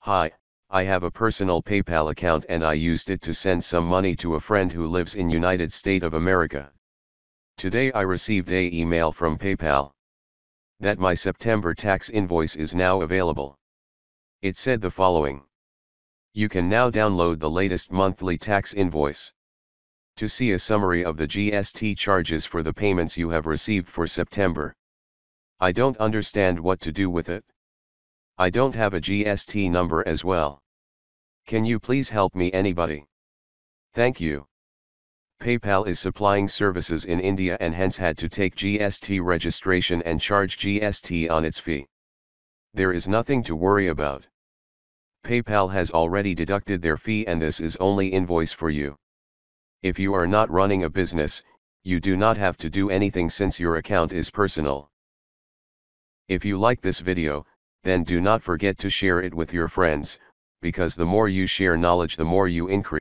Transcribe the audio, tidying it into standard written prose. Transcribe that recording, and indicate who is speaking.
Speaker 1: Hi, I have a personal PayPal account and I used it to send some money to a friend who lives in United States of America. Today I received an email from PayPal that my September tax invoice is now available. It said the following: you can now download the latest monthly tax invoice. To see a summary of the GST charges for the payments you have received for September. I don't understand what to do with it. I don't have a GST number as well. Can you please help me, anybody? Thank you. PayPal is supplying services in India and hence had to take GST registration and charge GST on its fee. There is nothing to worry about. PayPal has already deducted their fee and this is only invoice for you. If you are not running a business, you do not have to do anything since your account is personal. If you like this video, then do not forget to share it with your friends, because the more you share knowledge the more you increase.